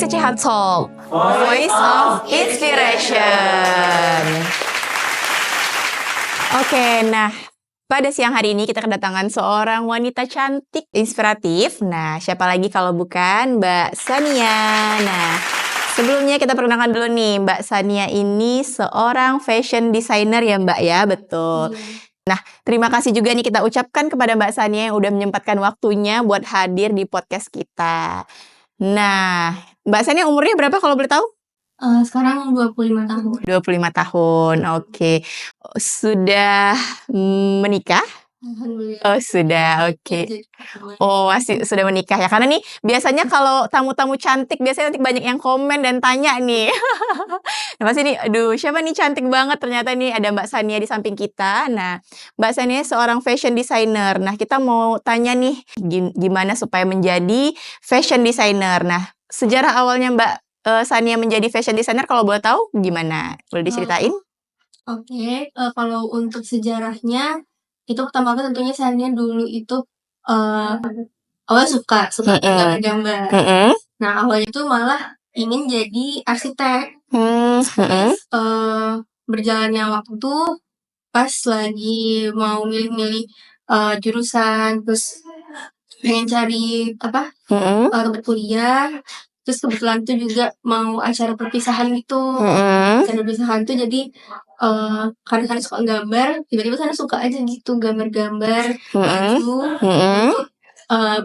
Cihat Talk, Voice of Inspiration. Oke, nah pada siang hari ini kita kedatangan seorang wanita cantik, inspiratif. Nah, siapa lagi kalau bukan Mbak Sania. Nah, sebelumnya kita perkenalkan dulu nih, Mbak Sania ini seorang fashion designer ya Mbak ya, betul. Nah, terima kasih juga nih kita ucapkan kepada Mbak Sania yang udah menyempatkan waktunya buat hadir di podcast kita. Nah, Mbak Sania umurnya berapa kalau boleh tahu? Sekarang 25 tahun. 25 tahun, oke. Sudah menikah? Alhamdulillah. Oh, sudah, oke. Oh, masih sudah menikah ya. Karena nih biasanya kalau tamu-tamu cantik biasanya nanti banyak yang komen dan tanya nih. Nah, pasti nih, aduh siapa nih cantik banget, ternyata nih ada Mbak Sania di samping kita. Nah, Mbak Sania seorang fashion designer. Nah, kita mau tanya nih gimana supaya menjadi fashion designer. Nah, sejarah awalnya Mbak Sania menjadi fashion designer kalau boleh tahu gimana? Boleh diceritain? Oke, kalau untuk sejarahnya itu pertama kali tentunya Sania dulu itu awalnya suka gambar-gambar. Nah, awalnya itu malah ingin jadi arsitek. Terus berjalannya waktu pas lagi mau milih-milih jurusan, terus pengen cari tempat kuliah. Terus kebetulan tuh juga mau acara perpisahan gitu. Acara perpisahan tuh jadi karena saya suka gambar, tiba-tiba saya suka aja gitu gambar-gambar baju.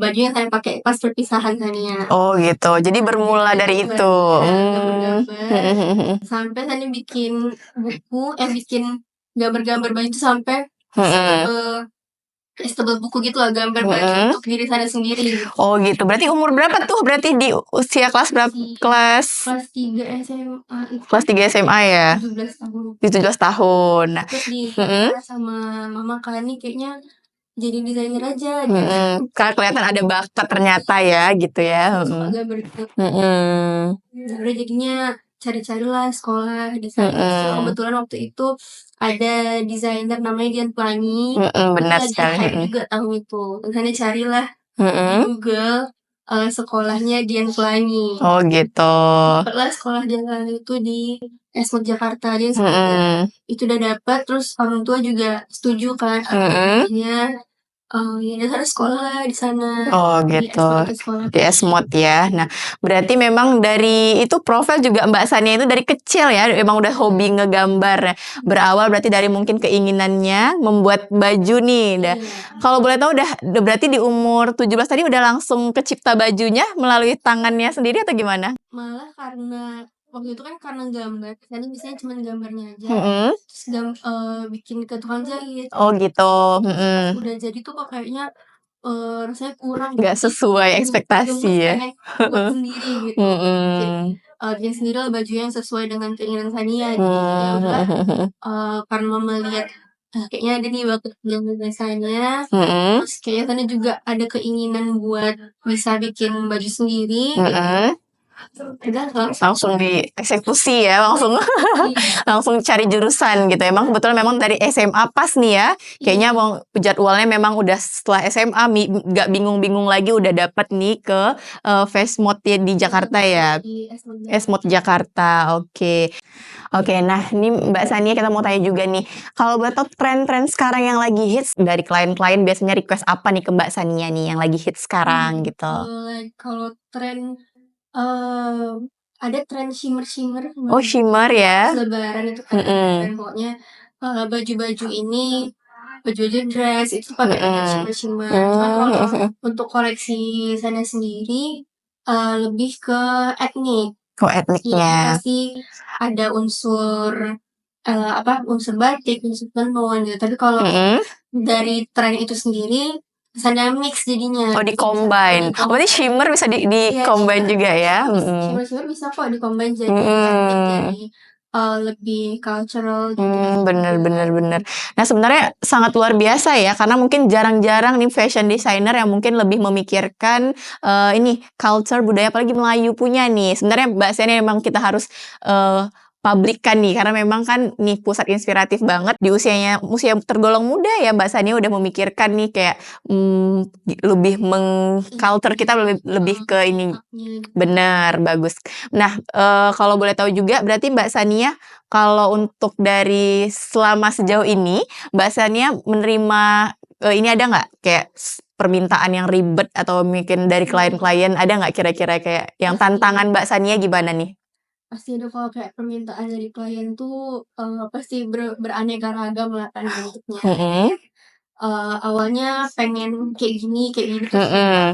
Baju yang saya pakai pas perpisahan Sania. Oh gitu, jadi bermula dari itu. Gambar-gambar. Sampai Sania bikin buku, bikin gambar-gambar baju itu sampai tebel buku gitu lah, gambar baju untuk diri saya sendiri gitu. Oh gitu, berarti umur berapa tuh? Berarti di usia kelas berapa? Kelas 3 SMA. Kelas 3 SMA ya? 17 tahun. 17 tahun. Nah, terus sama mama Kani kayaknya jadi desainer aja. Karena kelihatan ada bakat ternyata ya gitu ya. Suka gambar gitu. Jadinya cari-carilah sekolah desain. Kebetulan waktu itu ada desainer namanya Dian Pelangi. Benar sekali. Juga tahu itu. Terus carilah Google sekolahnya Dian Pelangi. Oh gitu. Setelah sekolah Dian Pelangi itu di Esmod Jakarta dia itu udah dapat, terus orang tua juga setuju kan akhirnya ya ada sekolah di sana. Oh gitu, di Esmod ya. Nah, berarti memang dari itu profil juga Mbak Sania itu dari kecil ya, emang udah hobi ngegambar. Berawal berarti dari mungkin keinginannya membuat baju nih. Kalau boleh tahu udah berarti di umur 17 tadi udah langsung kecipta bajunya melalui tangannya sendiri atau gimana? Malah karena waktu itu kan karena gambar, saya biasanya cuma gambarnya aja. Terus bikin ke tukang jahit. Oh gitu. Udah jadi tuh kok kayaknya rasanya kurang. Nggak sesuai ekspektasi ya. Buat sendiri gitu. Bikin sendiri lah baju yang sesuai dengan keinginan Sania. Karena melihat kayaknya ada nih waktu gambar Sania. Terus kayaknya Sania juga ada keinginan buat bisa bikin baju sendiri. Langsung dieksekusi ya, langsung cari jurusan gitu. Emang kebetulan memang dari SMA pas nih ya. Kayaknya jadwalnya memang udah setelah SMA gak bingung-bingung lagi udah dapat nih ke Fesmod di Jakarta ya. Esmod Jakarta. Oke, nah ini Mbak Sania kita mau tanya juga nih. Kalau boleh tahu tren-tren sekarang yang lagi hits dari klien-klien biasanya request apa nih ke Mbak Sania nih yang lagi hits sekarang gitu? Kalau tren ada tren shimmer. Oh shimmer ya. Lebaran itu kan pokoknya baju-baju ini, baju-baju dress itu pakai shimmer. Cuma kalau untuk koleksi sana sendiri lebih ke etnik. Oh etniknya. Pasti ada unsur unsur batik, unsur tenun gitu. Tapi kalau dari tren itu sendiri sana mix jadinya. Oh di-combine. Berarti shimmer bisa di-combine juga ya? Shimmer bisa kok di-combine jadi jadi lebih cultural gitu. Bener. Nah sebenarnya sangat luar biasa ya, karena mungkin jarang-jarang nih fashion designer yang mungkin lebih memikirkan ini culture budaya apalagi Melayu punya nih. Sebenarnya Mbak Sania memang kita harus pabrikan nih, karena memang kan nih pusat inspiratif banget di usia tergolong muda ya Mbak Sania udah memikirkan nih kayak lebih culture kita lebih ke ini. Benar, bagus. Nah, kalau boleh tahu juga berarti Mbak Sania kalau untuk dari selama sejauh ini Mbak Sania menerima ini ada nggak kayak permintaan yang ribet atau mungkin dari klien-klien ada nggak kira-kira kayak yang tantangan Mbak Sania gimana nih? Pasti ada kalau kayak permintaan dari klien tuh pasti beraneka ragam lah kan bentuknya. Awalnya pengen kayak gini terus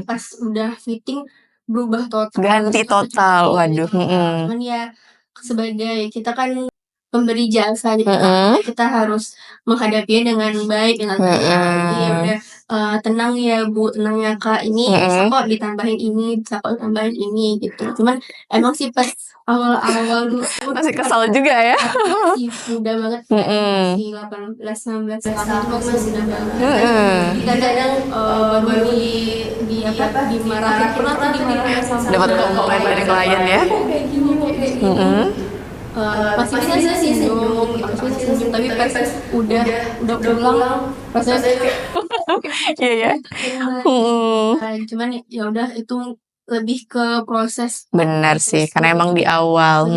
pas udah fitting berubah total. Ganti total, waduh. Cuman ya sebagai kita kan pemberi jasa gitu, kita harus menghadapinya dengan baik dengan jadi ya udah tenang ya Bu, tenang ya Kak, ini bisa kok ditambahin ini, bisa kok tambahin ini gitu. Cuman emang sih pas awal-awal dulu Masih kesal juga ya. masih muda banget kan, masih 18-19 tahun masih muda banget. Kadang-kadang baru dimarahin pernah tuh dimarahin sama Dapat komplain dari klien ya. kayak gini masih bisa sih senyum gitu, masih senyum tapi pas udah pulang rasanya Iya ya. cuman ya udah itu lebih ke proses. Benar sih, karena emang di awal.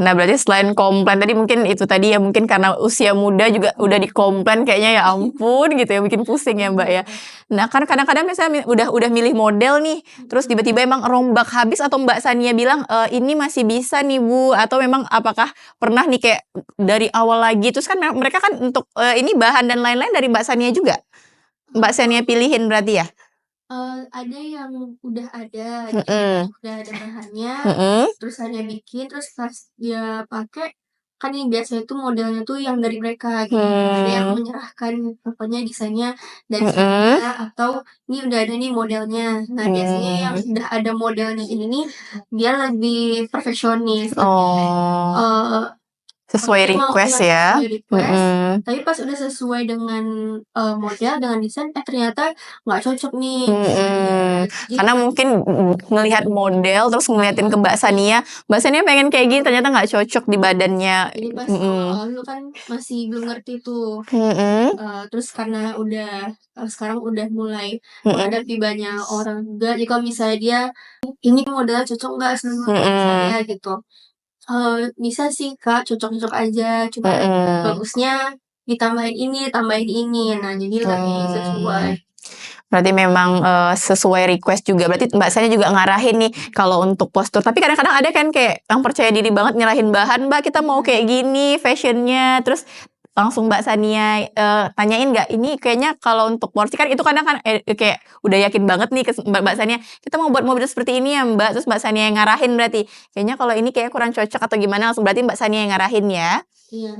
Nah, berarti selain komplain tadi mungkin itu tadi ya mungkin karena usia muda juga udah dikomplain kayaknya ya ampun gitu ya bikin pusing ya Mbak ya. Nah, kan kadang-kadang misalnya udah milih model nih, terus tiba-tiba emang rombak habis atau Mbak Sania bilang ini masih bisa nih Bu atau memang apakah pernah nih kayak dari awal lagi terus kan mereka kan untuk ini bahan dan lain-lain dari Mbak Sania juga. Mbak Sania pilihin berarti ya? Ada yang udah ada bahannya, terus hanya bikin, terus pas dia pakai kan yang biasanya tuh modelnya tuh yang dari mereka gitu. Ada yang menyerahkan pokoknya desainnya dari saya atau ini udah ada nih modelnya. Nah biasanya yang udah ada modelnya ini nih dia lebih perfeksionis. Sesuai request ya. Tapi pas udah sesuai dengan model dengan desain ternyata nggak cocok nih. Karena mungkin ngelihat model terus ngeliatin ke Mbak Sania pengen kayak gini ternyata nggak cocok di badannya. Jadi pas awal dulu kan masih belum ngerti tuh. Terus karena udah sekarang udah mulai menghadapi banyak orang juga. Jadi kalau misalnya dia ini modelnya cocok nggak sama saya gitu. Bisa sih Kak, cocok-cocok aja. Cuma bagusnya ditambahin ini. Nah jadi lebih sesuai. Berarti memang sesuai request juga. Berarti Mbak Sania juga ngarahin nih kalau untuk postur. Tapi kadang-kadang ada kan kayak yang percaya diri banget nyerahin bahan, Mbak kita mau kayak gini fashionnya. Terus langsung Mbak Sania tanyain nggak ini kayaknya kalau untuk porsi kan itu kadang kan kayak udah yakin banget nih ke Mbak Sania kita mau buat mobil seperti ini ya Mbak, terus Mbak Sania yang ngarahin berarti kayaknya kalau ini kayak kurang cocok atau gimana langsung berarti Mbak Sania yang ngarahin ya. Iya.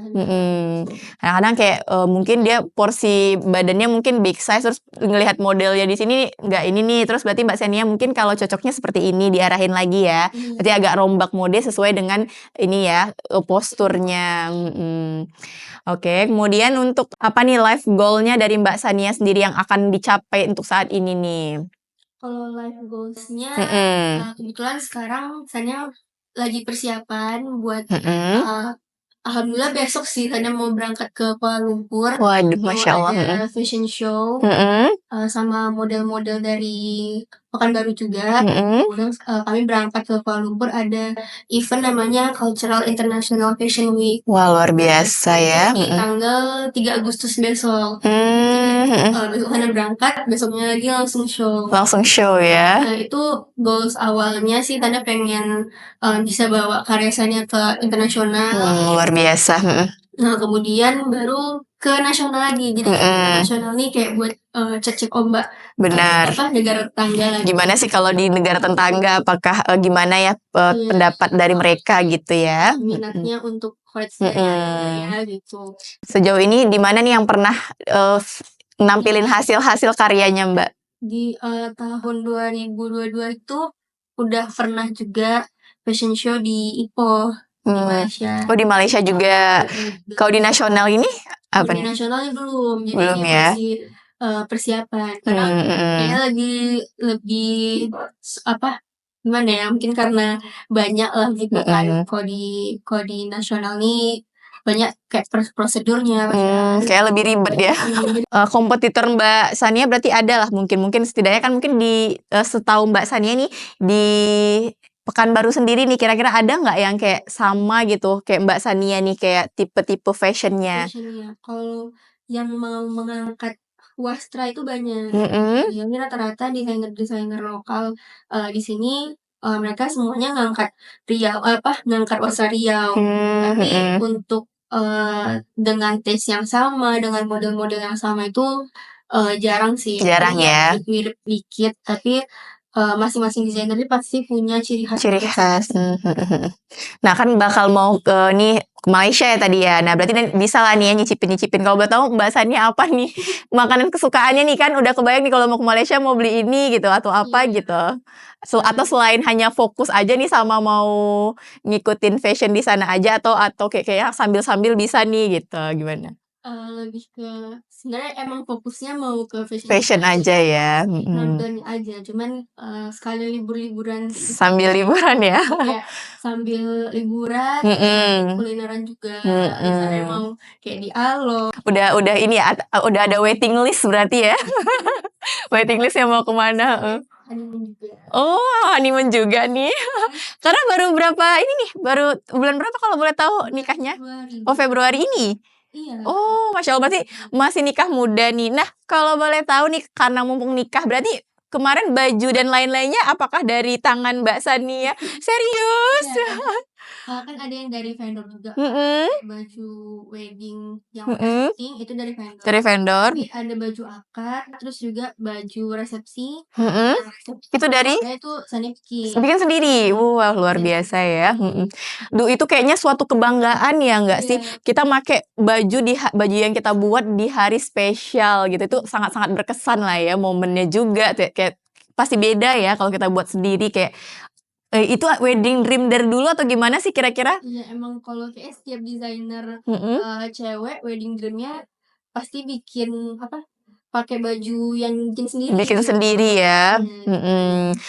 Kadang-kadang kayak mungkin dia porsi badannya mungkin big size terus ngelihat modelnya di sini nggak ini nih terus berarti Mbak Sania mungkin kalau cocoknya seperti ini diarahin lagi ya. Berarti agak rombak mode sesuai dengan ini ya posturnya. Oke, kemudian untuk apa nih life goal-nya dari Mbak Sania sendiri yang akan dicapai untuk saat ini nih? Kalau life goals-nya kebetulan sekarang Sania lagi persiapan buat alhamdulillah besok sih Sania mau berangkat ke Kuala Lumpur. Waduh, Masya Allah. Ada fashion show sama model-model dari Pekanbaru juga. Kemudian kami berangkat ke Kuala Lumpur ada event namanya Cultural International Fashion Week. Wah, luar biasa ya. Tanggal 3 Agustus besok. Besok Sania berangkat, besoknya lagi langsung show. Langsung show ya. Nah, itu goals awalnya sih Sania pengen bisa bawa karya Sania ke internasional. Luar biasa. Nah, kemudian baru ke nasional lagi. Jadi nasional nih kayak buat cek-cek ombak. Benar. Negara tetangga lagi. Gimana sih kalau di negara tetangga? Apakah gimana ya pendapat dari mereka gitu ya? Minatnya untuk ya gitu. Sejauh ini di mana nih yang pernah nampilin hasil-hasil karyanya Mbak? Di tahun 2022 itu udah pernah juga fashion show di Ipoh. Di Malaysia. Oh di Malaysia juga. Kalau di nasional ini apa di nih? nasionalnya belum. Jadi belum ya. Masih persiapan. Karena kayaknya lebih gimana ya, mungkin karena banyak lah gitu kan, kalau di nasional nih banyak kayak prosedurnya, Kayak lebih ribet ya. Kompetitor Mbak Sania berarti ada lah mungkin setidaknya kan mungkin di setahu Mbak Sania nih di Pekanbaru sendiri nih kira-kira ada nggak yang kayak sama gitu kayak Mbak Sania nih kayak tipe-tipe fashionnya? Fashionnya. Kalau yang mau mengangkat wastra itu banyak. Mhm. Ini rata-rata desainer-desainer lokal di sini mereka semuanya ngangkat ngangkat wastra Riau. Tapi untuk dengan taste yang sama, dengan model-model yang sama itu jarang sih. Jarang ya. Mirip dikit, tapi masing-masing desainer ini pasti punya ciri khas. Ciri khas. Nah kan bakal mau ke Malaysia ya tadi ya. Nah berarti bisa lah nih ya nyicipin. Kalau boleh tahu Mbak Sania apa nih makanan kesukaannya nih kan udah kebayang nih kalau mau ke Malaysia mau beli ini gitu atau apa gitu. Atau selain hanya fokus aja nih sama mau ngikutin fashion di sana aja atau kayak sambil-sambil bisa nih gitu gimana? Lebih ke sebenarnya emang fokusnya mau ke Fashion aja ya. nonton aja, cuman sekali liburan Sambil liburan ya. kayak sambil liburan kulineran juga. Misalnya mau kayak di Alo. Udah ini ya udah ada waiting list berarti ya. Waiting list yang mau kemana? Honeymoon juga. Oh, honeymoon juga nih. Karena baru berapa ini nih? Baru bulan berapa kalau boleh tahu nikahnya? Oh, Februari ini. Iya. Oh, Masya Allah berarti masih nikah muda nih. Nah, kalau boleh tahu nih karena mumpung nikah berarti kemarin baju dan lain-lainnya apakah dari tangan Mbak Sania? Serius? Kan ada yang dari vendor juga. Baju wedding yang wedding itu dari vendor. Dari vendor. Tapi ada baju akad, terus juga baju resepsi. Itu dari? Itu Sania bikin sendiri. Wah, luar biasa ya. Duh, itu kayaknya suatu kebanggaan ya nggak sih? Kita make baju yang kita buat di hari spesial gitu. Itu sangat-sangat berkesan lah ya momennya juga kayak pasti beda ya kalau kita buat sendiri kayak itu wedding dream dari dulu atau gimana sih kira-kira? Iya, emang kalau kayak setiap desainer cewek wedding dreamnya pasti bikin pakai baju yang bikin sendiri ya.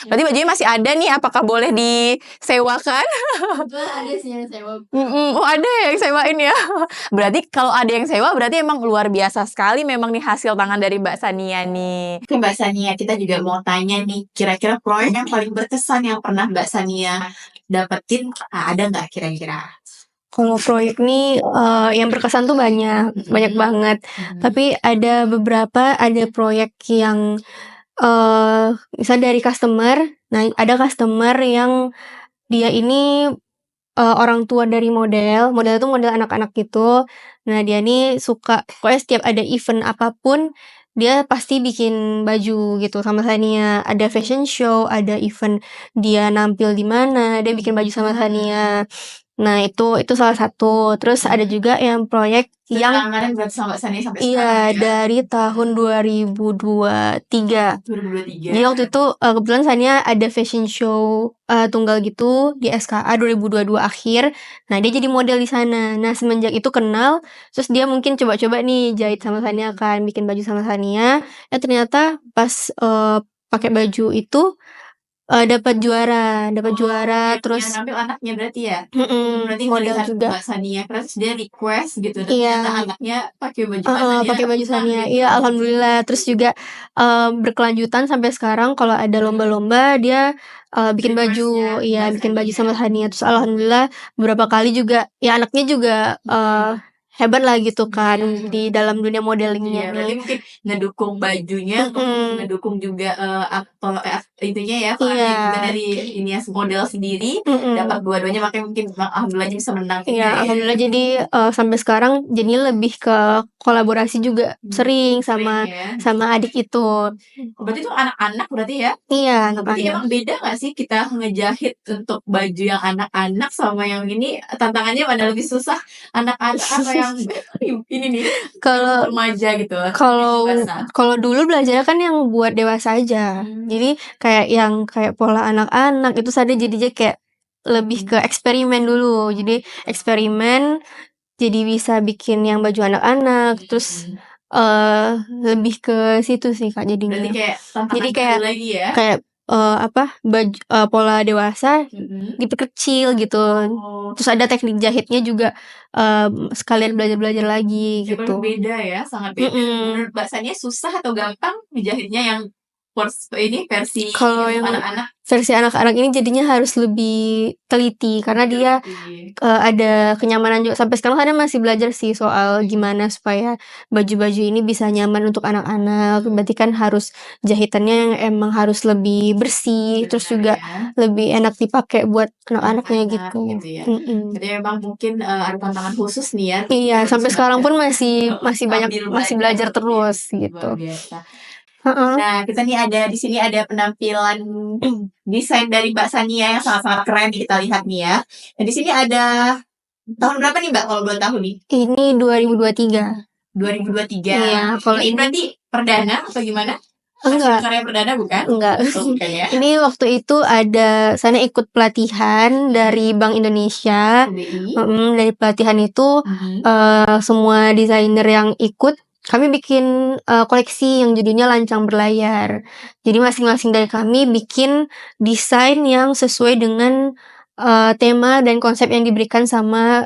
Berarti bajunya masih ada nih, apakah boleh disewakan? Ada sih yang sewa. Oh ada yang sewain ya. Berarti kalau ada yang sewa berarti emang luar biasa sekali memang nih hasil tangan dari Mbak Sania nih. Oke Mbak Sania, kita juga mau tanya nih, kira-kira proyek yang paling berkesan yang pernah Mbak Sania dapetin ada nggak kira-kira? Kalau proyek nih yang berkesan tuh banyak banget. Tapi ada proyek yang misal dari customer. Nah, ada customer yang dia ini orang tua dari model itu model anak-anak gitu. Nah, dia nih suka pokoknya setiap ada event apapun dia pasti bikin baju gitu sama Sania. Ada fashion show, ada event dia nampil di mana, dia bikin baju sama Sania. Nah, itu salah satu. Terus ada juga yang proyek yang Tangannya berarti sama Mbak Sania sampai iya sekarang ya? dari tahun 2023. 2023. Jadi waktu itu kebetulan Sania ada fashion show tunggal gitu di SKA 2022 akhir. Nah, dia jadi model di sana. Nah, semenjak itu kenal, terus dia mungkin coba-coba nih jahit sama Sania kan, bikin baju sama Sania. Ternyata pas pakai baju itu dapat juara, terus yang nampil anaknya berarti ya? Berarti model melihat juga. Mbak Sania terus dia request gitu dan Iya. ternyata anaknya pakai baju Sania. Pakai baju Sania. Iya, alhamdulillah. Terus juga berkelanjutan sampai sekarang kalau ada lomba-lomba dia bikin baju, bikin baju sama Sania. Terus alhamdulillah beberapa kali juga ya anaknya juga hebat lah gitu kan di dalam dunia modelingnya. Berarti mungkin ngedukung bajunya, ngedukung juga intinya ya juga dari ini ya model sendiri dapat dua-duanya makanya mungkin alhamdulillahnya bisa menang. Iya, alhamdulillah jadi sampai sekarang jadi lebih ke kolaborasi juga sering sama adik itu. Berarti itu anak-anak berarti ya? Iya, Berarti emang beda nggak sih kita ngejahit untuk baju yang anak-anak sama yang ini tantangannya mana lebih susah anak-anak atau yang ini nih Kalau remaja gitu? Kalau dulu belajarnya kan yang buat dewasa aja. Jadi kayak yang kayak pola anak-anak itu saja jadinya kayak lebih ke eksperimen dulu. Jadi eksperimen jadi bisa bikin yang baju anak-anak terus lebih ke situ sih Kak jadinya. Berarti kayak Jadi kayak lagi ya? kayak pola dewasa diperkecil gitu. Oh, Terus ada teknik jahitnya juga sekalian belajar lagi ya gitu. beda ya, sangat beda. Menurut Mbak Sania susah atau gampang dijahitnya yang versi Kalau yang anak-anak? versi anak-anak ini jadinya harus lebih teliti karena dia ada kenyamanan juga. Sampai sekarang saya masih belajar sih soal gimana supaya baju-baju ini bisa nyaman untuk anak-anak. Berarti kan harus jahitannya yang emang harus lebih bersih, terus juga lebih enak dipakai buat anak-anaknya gitu. ya. Jadi memang mungkin ada tantangan khusus nih ya. Iya, sampai sekarang pun masih Sambil masih belajar terus gitu. Luar biasa. Nah, kita nih di sini ada penampilan desain dari Mbak Sania yang sangat-sangat keren kita lihat nih ya. Nah, di sini ada tahun berapa nih Mbak kalau boleh tahu nih? Ini 2023. 2023. Iya, kalau ini berarti perdana atau gimana? Enggak. Karya perdana bukan? Enggak. Bukan ya. Ini waktu itu saya ikut pelatihan dari Bank Indonesia. Dari pelatihan itu semua desainer yang ikut kami bikin koleksi yang judulnya Lancang Berlayar. Jadi masing-masing dari kami bikin desain yang sesuai dengan tema dan konsep yang diberikan sama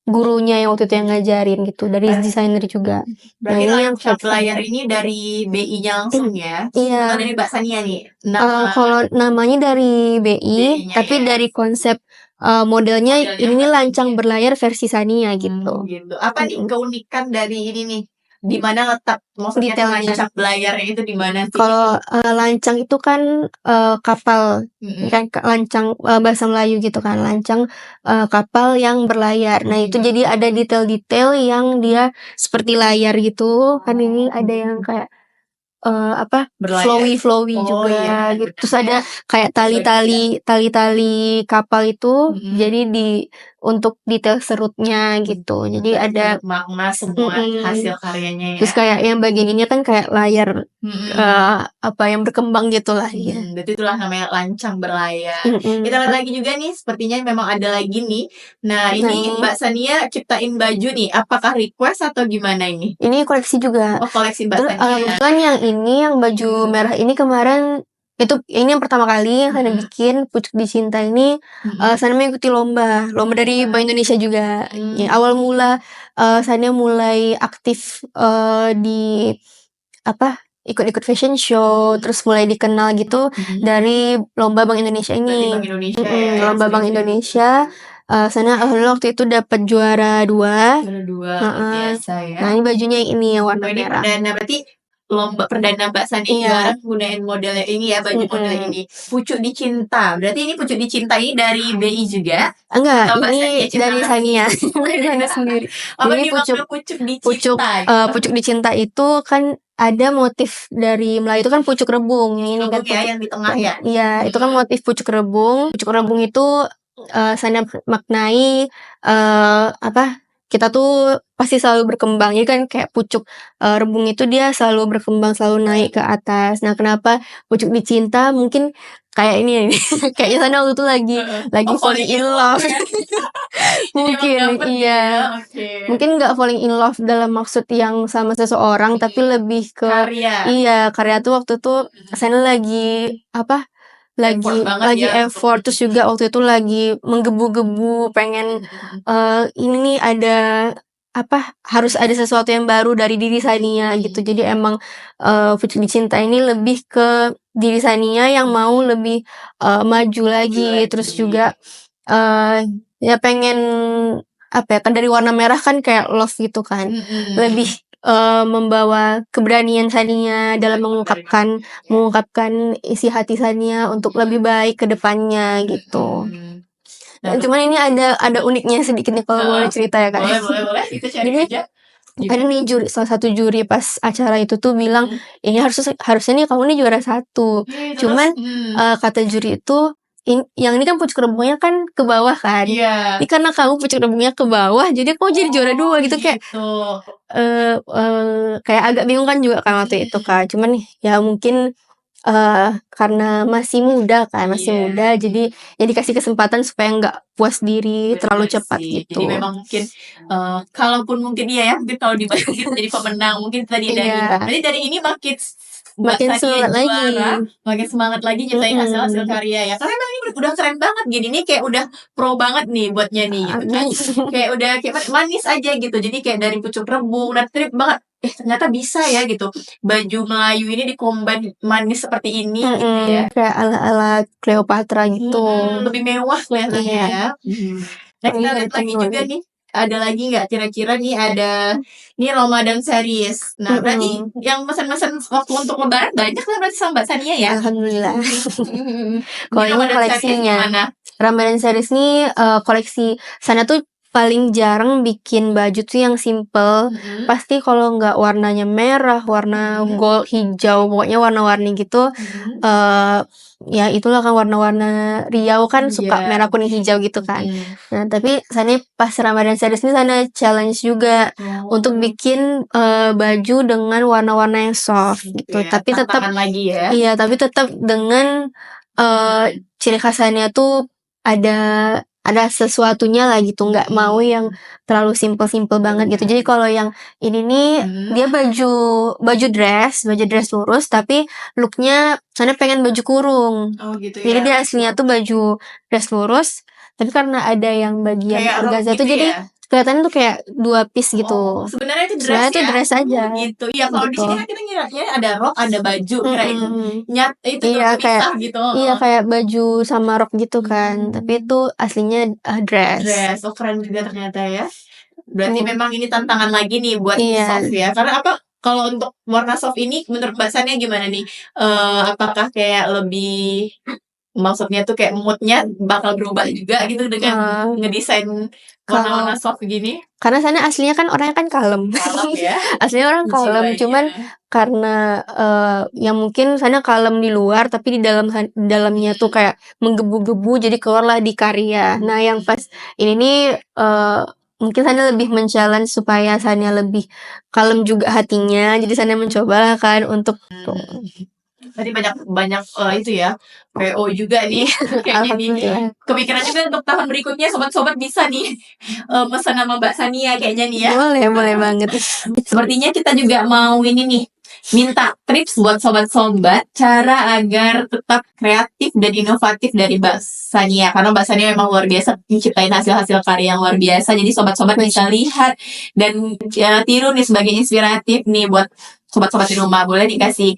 gurunya yang waktu itu yang ngajarin gitu, dari desainer juga. Berarti Lancang Berlayar ini dari BI-nya langsung ya? Iya. Atau dari Mbak Sania nih? Kalau namanya dari BI, tapi dari konsep modelnya ini Lancang Berlayar versi Sania gitu. Gitu. Apa nih keunikan dari ini nih? Di mana letak maksudnya lancang berlayarnya itu di mana sih? Kalau lancang itu kan kapal, kan lancang bahasa Melayu gitu kan, lancang kapal yang berlayar. Nah itu jadi ada detail-detail yang dia seperti layar gitu. Kan ini ada yang kayak flowy juga gitu. Terus ada kayak tali-tali kapal itu jadi untuk detail serutnya gitu. Jadi ada makna semua hasil karyanya ya. Terus kayak yang bagian ini kan kayak layar yang berkembang gitu lah ya. Berarti itulah namanya Lancang Berlayar. Kita lihat lagi juga nih, sepertinya memang ada lagi nih. Nah ini Mbak Sania ciptain baju nih. Apakah request atau gimana ini? Ini koleksi juga. Oh, koleksi Mbak Sania. Kan yang ini yang baju merah ini kemarin ini yang pertama kali yang saya bikin Pucuk Dicinta ini. Saya mengikuti lomba dari Bank Indonesia juga. Ya, awal mula saya mulai aktif di ikut-ikut fashion show, terus mulai dikenal gitu dari lomba Bank Indonesia ini. Lomba Bank Indonesia. Sana alhamdulillah waktu itu dapat juara 2. Biasa ya. Nah ini bajunya ini yang warna merah. Perdana, berarti lomba perdana Mbak Sania juara gunain modelnya ini ya, baju model ini. Pucuk Dicinta. Berarti ini Pucuk Dicinta ini dari BI juga? Enggak, ini dari Sania. Sania sendiri. Ini Pucuk Dicinta itu kan ada motif dari Melayu itu kan pucuk rebung yang ini kan yang di tengah ya. Iya, itu kan motif pucuk rebung. Pucuk rebung itu Sania maknai kita tuh pasti selalu berkembang. Jadi kan kayak pucuk rebung itu dia selalu berkembang, selalu naik ke atas. Nah, kenapa Pucuk Dicinta? Mungkin kayak ini kayaknya Sana waktu itu lagi falling in love. Mungkin iya. Mungkin nggak falling in love dalam maksud yang sama seseorang, tapi lebih ke karya tuh waktu tuh Sana lagi effort, terus juga waktu itu lagi menggebu-gebu pengen ini ada harus ada sesuatu yang baru dari diri Sania gitu. Jadi emang Pucuk Dicinta ini lebih ke diri Sania yang mau lebih maju lagi. Terus juga ya pengen kan dari warna merah kan kayak love gitu kan. Lebih membawa keberanian Sania dalam mengungkapkan isi hati Sania untuk lebih baik ke depannya gitu. Cuman ini ada uniknya sedikit nih kalau boleh cerita ya Kak. Boleh. Kita cari aja. Ada nih salah satu juri pas acara itu tuh bilang ini harusnya nih kamu nih juara 1. Cuman kata juri itu yang ini kan pucuk rebungnya kan ke bawah kan. Ini karena kamu pucuk rebungnya ke bawah jadi kamu jadi juara 2 gitu kayak kayak agak bingung kan juga kan waktu itu Kak. Cuman ya mungkin karena masih muda jadi dikasih kesempatan supaya nggak puas diri terlalu cepat gitu. Jadi memang mungkin kalaupun mungkin mungkin kalau dibandingin jadi pemenang mungkin tadi berarti dari ini makin Mbak makin Sania semangat lagi. juara, makin semangat lagi nyiptain hasil-hasil karya ya. Karena emang ini udah keren banget gini nih, kayak udah pro banget nih buatnya nih gitu kan. Kayak udah kayak manis aja gitu. Jadi kayak dari pucuk rebung dan trip banget. Ternyata bisa ya gitu. Baju Melayu ini dikomban manis seperti ini gitu ya. Kayak ala-ala Cleopatra gitu. Lebih mewah kelihatannya Iya. ya. Nah, kita Iya, lihat lagi betul. juga nih. Ada lagi nggak kira-kira nih ada ini Ramadan series. Nah, berarti yang pesan-pesan waktu untuk lebaran banyak lah berarti sama Mbak Sania ya. Alhamdulillah. Kalau Ini Ramadan series koleksinya. gimana? Ramadan series nih koleksi sana tuh paling jarang bikin baju tuh yang simple. Pasti kalau nggak warnanya merah, warna gold, hijau, pokoknya warna-warni gitu. Ya itulah kan warna-warna Riau kan suka Iya. merah kuning hijau gitu kan. Nah tapi sana pas Ramadan series ini sana challenge juga untuk bikin baju dengan warna-warna yang soft gitu. Ya, Tapi tetap tantangan lagi ya. iya, tapi tetap dengan ciri khasannya tuh ada sesuatunya lah gitu, nggak mau yang terlalu simple banget gitu. Jadi kalau yang ini nih dia baju dress lurus, tapi looknya sana pengen baju kurung. Oh gitu ya. Jadi dia aslinya tuh baju dress lurus, tapi karena ada yang bagian Kayak rok organza gitu tuh jadi ya? kelihatannya tuh kayak 2 piece gitu. Oh, sebenarnya itu dress Sebenarnya ya. tuh dress aja. Gitu. Iya, kalau di Gitu. sini kan kita ngiranya ada rok, ada baju, kirain itu Iya, terpisah gitu. Iya kayak baju sama rok gitu kan, tapi itu aslinya dress. Dress, oh keren juga ternyata ya. Berarti memang ini tantangan lagi nih buat Iya. soft ya. Karena apa? Kalau untuk warna soft ini menurut Mbak Sania gimana nih? Apakah kayak lebih maksudnya tuh kayak moodnya bakal berubah juga gitu dengan ngedesain warna-warna soft gini? Karena sana aslinya kan orangnya kan kalem. Kalem ya. Aslinya orang kalem, Jiwanya. cuman karena yang mungkin sana kalem di luar tapi di dalamnya tuh kayak menggebu-gebu jadi keluarlah di karya. Nah, yang pas ini nih mungkin sana lebih men-challenge supaya sana lebih kalem juga hatinya. Jadi sana mencoba kan untuk Tadi banyak itu ya PO juga nih kayaknya nih. alhamdulillah. Kepikiran juga untuk tahun berikutnya sobat-sobat bisa nih pesan sama Mbak Sania kayaknya nih ya. Boleh banget. Sepertinya kita juga mau ini nih minta tips buat sobat-sobat cara agar tetap kreatif dan inovatif dari Mbak Sania, karena Mbak Sania memang luar biasa menciptain hasil-hasil karya yang luar biasa. Jadi sobat-sobat bisa lihat dan tiru nih sebagai inspiratif nih buat sobat-sobat di rumah. Boleh dikasih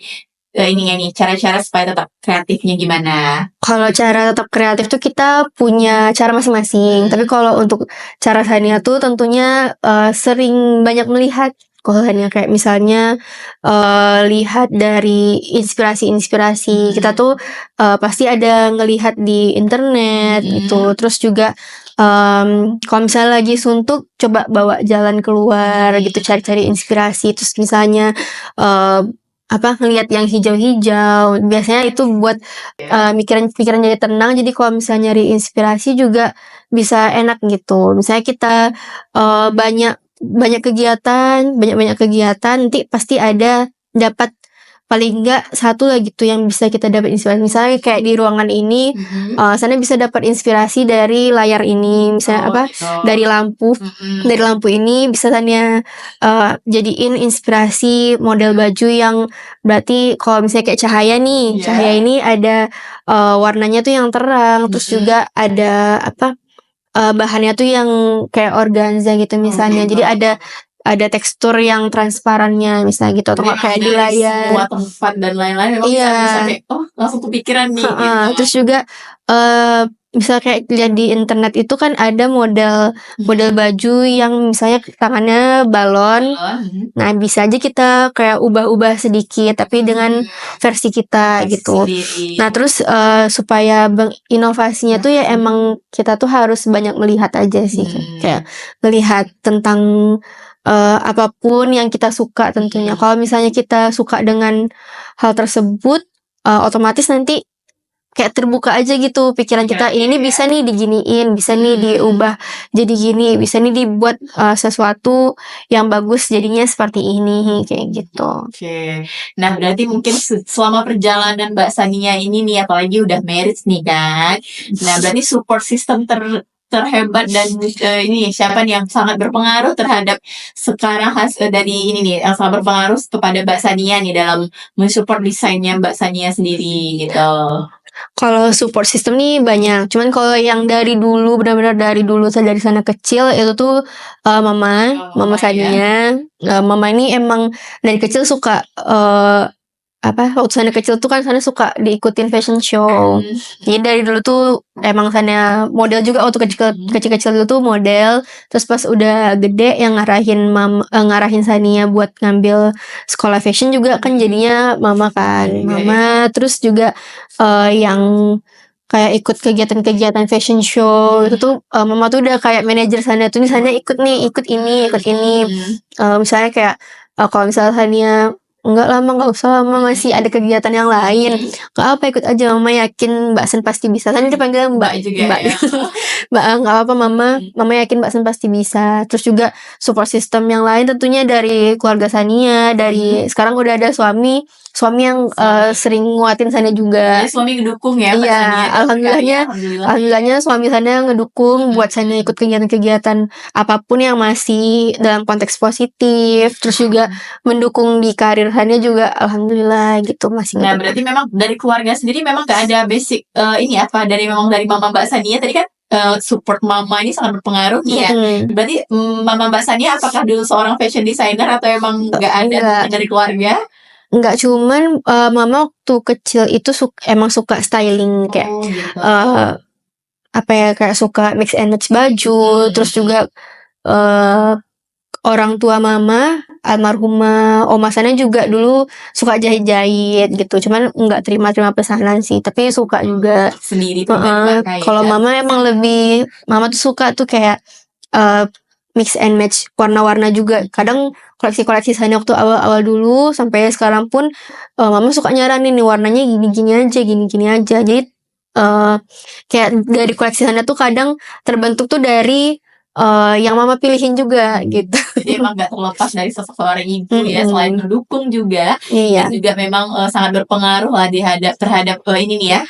ininya nih cara-cara supaya tetap kreatifnya gimana? Kalau cara tetap kreatif tuh kita punya cara masing-masing. Tapi kalau untuk cara Sania tuh tentunya sering banyak melihat. Kalau Sania kayak misalnya lihat dari inspirasi-inspirasi. Kita tuh pasti ada ngelihat di internet gitu. Terus juga kalau misalnya lagi suntuk, coba bawa jalan keluar gitu, cari-cari inspirasi. Terus misalnya ngelihat yang hijau-hijau, biasanya itu buat pikiran jadi tenang. Jadi kalau misalnya nyari inspirasi juga bisa enak gitu. Misalnya kita banyak kegiatan, nanti pasti ada dapat paling enggak satu lah gitu yang bisa kita dapat inspirasi. Misalnya kayak di ruangan ini sana bisa dapat inspirasi dari layar ini, misalnya dari lampu. Dari lampu ini bisa Tania jadiin inspirasi model baju yang berarti kalau misalnya kayak cahaya nih, cahaya ini ada warnanya tuh yang terang, terus juga ada bahannya tuh yang kayak organza gitu misalnya. Jadi ada tekstur yang transparannya misalnya gitu, atau kayak di layar. Semua tempat dan lain-lain memang bisa kayak langsung kepikiran nih. Gitu. Terus juga misal kayak lihat di internet itu kan ada model baju yang misalnya tangannya balon. Nah, bisa aja kita kayak ubah-ubah sedikit tapi dengan versi kita gitu. Nah, terus supaya inovasinya tuh ya emang kita tuh harus banyak melihat aja sih. Kayak melihat tentang apapun yang kita suka tentunya. Kalau misalnya kita suka dengan hal tersebut, otomatis nanti kayak terbuka aja gitu pikiran kita. Ini bisa nih diginiin, bisa nih diubah jadi gini, bisa nih dibuat sesuatu yang bagus jadinya seperti ini, kayak gitu. Oke. Nah, berarti mungkin selama perjalanan Mbak Sania ini nih, apalagi udah married nih kan. Nah, berarti support system terhebat dan ini siapa nih yang sangat berpengaruh terhadap sekarang dari ini nih yang sangat berpengaruh kepada Mbak Sania nih dalam mensupport desainnya Mbak Sania sendiri gitu. Kalau support system nih banyak, cuman kalau yang dari dulu benar-benar dari dulu saya dari sana kecil itu tuh mama Mama ya. Sania. Mama ini emang dari kecil suka waktu sana kecil tuh kan sana suka diikutin fashion show. Jadi dari dulu tuh emang sana model juga waktu kecil-kecil dulu tuh model. Terus pas udah gede yang ngarahin Sania buat ngambil sekolah fashion juga kan jadinya mama kan. Mama terus juga yang kayak ikut kegiatan-kegiatan fashion show itu tuh mama tuh udah kayak manajer sana tuh misalnya ikut ini. Misalnya kayak kalau misalnya Sania enggak usah lama masih ada kegiatan yang lain. Enggak apa ikut aja mama yakin Mbak Sen pasti bisa. Kan dia panggil Mbak juga Mbak. ya. Mbak enggak apa mama yakin Mbak Sen pasti bisa. Terus juga support system yang lain tentunya dari keluarga Sania, dari sekarang udah ada suami yang sering nguatin Sania juga. Suami ngedukung ya Mbak Iya, Sania. alhamdulillahnya suami Sania ngedukung buat Sania ikut kegiatan-kegiatan apapun yang masih dalam konteks positif. Terus juga mendukung di karir Sania juga alhamdulillah gitu masih Nah, ngedukung. berarti memang dari keluarga sendiri memang gak ada basic ini apa dari mama Mbak Sania tadi kan support mama ini sangat berpengaruh nih ya. Berarti mama Mbak Sania apakah dulu seorang fashion designer atau emang gak ada dari keluarga? Enggak, cuman mama waktu kecil itu emang suka styling kayak gitu. kayak suka mix and match baju. Terus juga orang tua mama almarhumah Oma Sana juga dulu suka jahit-jahit gitu, cuman nggak terima pesanan sih, tapi suka juga Sendiri kalau mama emang mama tuh suka tuh kayak mix and match warna-warna juga. Kadang koleksi-koleksi Sana waktu awal-awal dulu sampai sekarang pun mama suka nyaranin nih warnanya gini-gini aja. Jadi kayak dari koleksi Sana tuh kadang terbentuk tuh dari yang mama pilihin juga gitu. Jadi emang gak terlepas dari sosok seorang ibu ya, selain mendukung juga, Iya. dan juga memang sangat berpengaruh lah terhadap ini nih ya,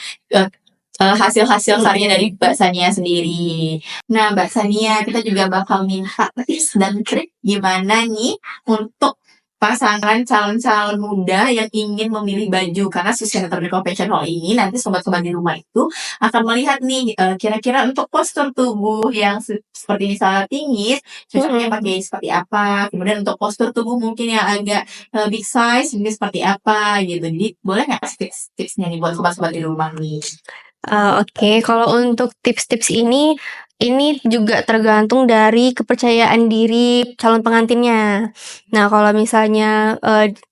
hasil-hasil karya dari Mbak Sania sendiri. Nah Mbak Sania, kita juga bakal minta tips dan trik gimana nih untuk pasangan calon-calon muda yang ingin memilih baju, karena Sustainable Convention Hall ini nanti sobat-sobat di rumah itu akan melihat nih kira-kira untuk postur tubuh yang seperti misalnya tinggi cocoknya pakai seperti apa, kemudian untuk postur tubuh mungkin yang agak big size ini seperti apa gitu. Jadi boleh nggak kasih tips-tipsnya nih buat sobat-sobat di rumah nih? Oke, kalau untuk tips-tips ini juga tergantung dari kepercayaan diri calon pengantinnya. Nah, kalau misalnya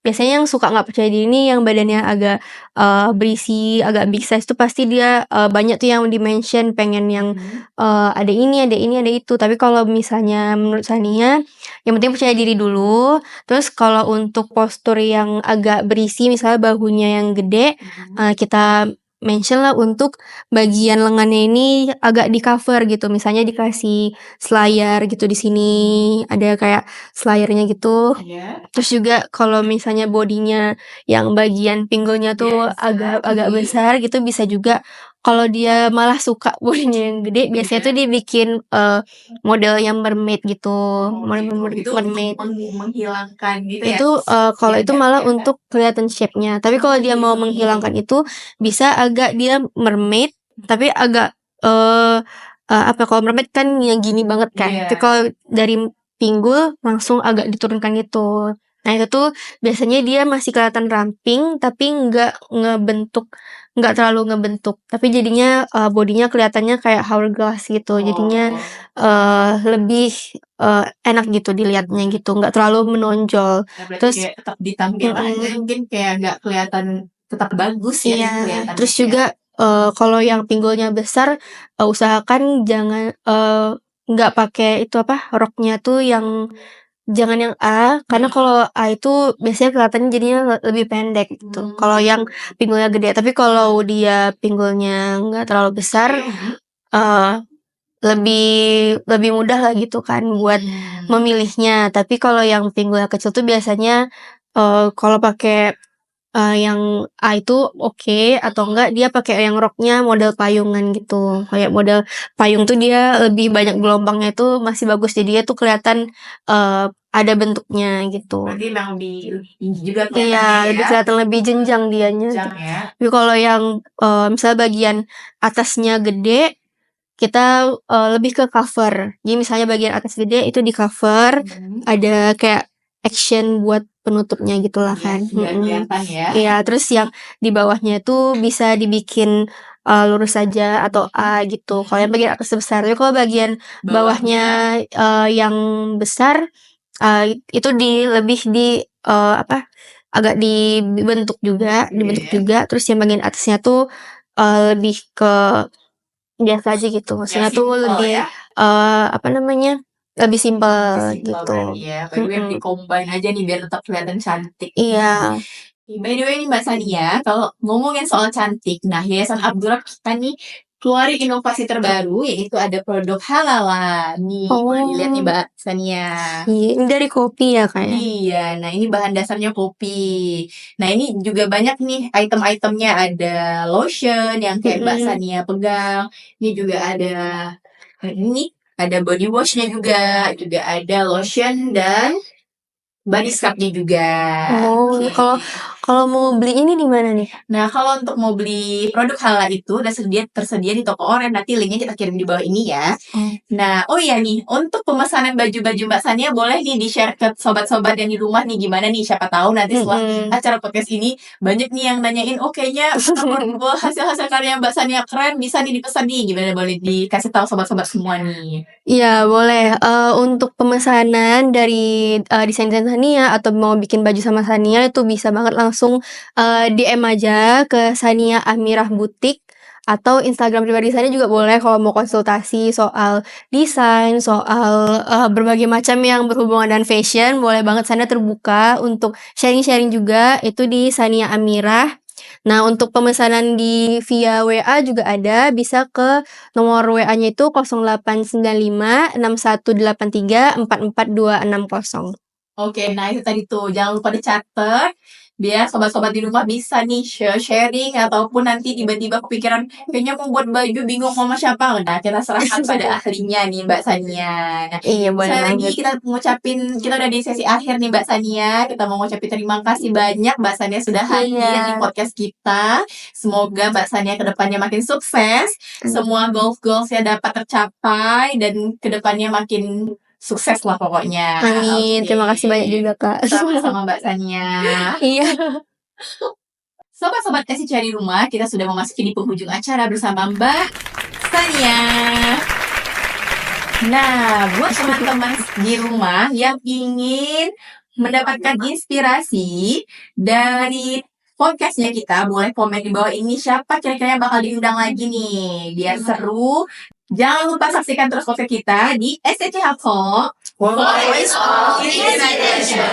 biasanya yang suka nggak percaya diri ini yang badannya agak berisi, agak big size tuh pasti dia banyak tuh yang di-mention pengen yang ada ini, ada itu. Tapi kalau misalnya menurut Sania, yang penting percaya diri dulu. Terus kalau untuk postur yang agak berisi, misalnya bahunya yang gede, kita mention lah untuk bagian lengannya ini agak di cover gitu, misalnya dikasih selayar gitu di sini ada kayak selayarnya gitu. Terus juga kalau misalnya bodinya yang bagian pinggulnya tuh agak besar gitu, bisa juga kalau dia malah suka bodinya yang gede, biasanya tuh dibikin model yang mermaid gitu, mermaid. Menghilangkan gitu ya. Itu kalau itu malah untuk kelihatan shape-nya. Tapi kalau dia mau menghilangkan itu bisa agak dia mermaid tapi agak kalau mermaid kan yang gini banget kan. Tapi kalau dari pinggul langsung agak diturunkan gitu. Nah, itu tuh biasanya dia masih kelihatan ramping tapi nggak terlalu ngebentuk. Tapi jadinya bodinya kelihatannya kayak hourglass gitu. Jadinya lebih enak gitu dilihatnya gitu, nggak terlalu menonjol. Terus kayak tetap ditampilkan mungkin kayak nggak kelihatan, tetap bagus ya. Iya. Terus juga kalau yang pinggulnya besar usahakan jangan nggak pakai itu roknya tuh yang jangan yang A, karena kalau A itu biasanya kelihatannya jadinya lebih pendek gitu. Kalau yang pinggulnya gede, tapi kalau dia pinggulnya nggak terlalu besar lebih mudah lah gitu kan buat memilihnya. Tapi kalau yang pinggulnya kecil tuh biasanya kalau pakai yang A itu oke, atau enggak dia pakai yang roknya model payungan gitu. Kayak model payung tuh dia lebih banyak gelombangnya itu masih bagus, jadi dia tuh kelihatan ada bentuknya gitu. Berarti memang lebih tinggi juga Iya, kelihatannya lebih ya. kelihatan lebih jenjang dianya. Jangan ya. Tapi kalau yang misalnya bagian atasnya gede, kita lebih ke cover. Jadi misalnya bagian atas gede itu di cover, ada kayak action buat penutupnya gitulah Iya, kan. biar kelihatan ya. Iya, terus yang di bawahnya itu bisa dibikin lurus saja atau A gitu. Kalau yang bagian atas besar, tapi kalau bagian bawahnya yang besar, itu lebih di agak dibentuk juga, Terus yang bagian atasnya tuh lebih ke biasa aja gitu. Maksudnya Ya, tuh simple lebih ya. lebih simpel Simple gitu. berarti ya. By the way, di-combine aja nih biar tetap kelihatan cantik. Iya. By the way nih Mbak Sania, kalau ngomongin soal cantik, nah Yayasan Abdurrahman kita nih keluarin inovasi terbaru, yaitu ada produk halala. Nih, boleh dilihat nih Mbak Sania. Iya, ini dari kopi ya kayaknya. Iya, nah ini bahan dasarnya kopi. Nah ini juga banyak nih item-itemnya, ada lotion yang kayak Mbak Sania pegang. Ini juga ada body washnya juga ada lotion dan body scrubnya juga. Oh, kalau mau beli ini di mana nih? Nah, kalau untuk mau beli produk halal itu udah tersedia di toko online. Nanti linknya kita kirim di bawah ini ya. Nah, oh iya nih, untuk pemesanan baju-baju Mbak Sania boleh nih di-share ke sobat-sobat yang di rumah nih gimana nih. Siapa tahu nanti setelah acara podcast ini banyak nih yang nanyain, oh kayaknya hasil-hasil karya Mbak Sania keren, bisa nih dipesan nih. Gimana, boleh dikasih tahu sobat-sobat semua nih. Iya, boleh. Untuk pemesanan dari desain-desain Sania atau mau bikin baju sama Sania itu bisa banget langsung DM aja ke Sania Amirah Butik, atau Instagram pribadi Sania juga boleh kalau mau konsultasi soal desain, soal berbagai macam yang berhubungan dengan fashion. Boleh banget, Sania terbuka untuk sharing-sharing juga, itu di Sania Amirah. Nah, untuk pemesanan via WA juga ada, bisa ke nomor WA-nya itu 08956183446260. Oke, nah itu tadi tuh, jangan lupa dicatat biar sobat-sobat di rumah bisa nih sharing, ataupun nanti tiba-tiba kepikiran kayaknya mau buat baju bingung mau siapa. Nah, kita serahkan pada ahlinya nih Mbak Sania. Nah, Iya, boleh sekali lagi banget. kita udah di sesi akhir nih Mbak Sania. Kita mau ngucapin terima kasih banyak Mbak Sania sudah hadir di podcast kita. Semoga Mbak Sania kedepannya makin sukses, semua goals-goalsnya dapat tercapai, dan kedepannya makin sukses lah pokoknya. Amin. Terima kasih banyak juga, Kak. Sama-sama Mbak Sania. Iya. Sobat-sobat kasih cari rumah, kita sudah memasuki di penghujung acara bersama Mbak Sania. Nah, buat teman-teman di rumah yang ingin mendapatkan inspirasi dari podcastnya kita, boleh komen di bawah ini siapa kira-kira yang bakal diundang lagi nih, biar seru. Jangan lupa saksikan terus podcast kita di SCCH Talk, Voice of Inspiration.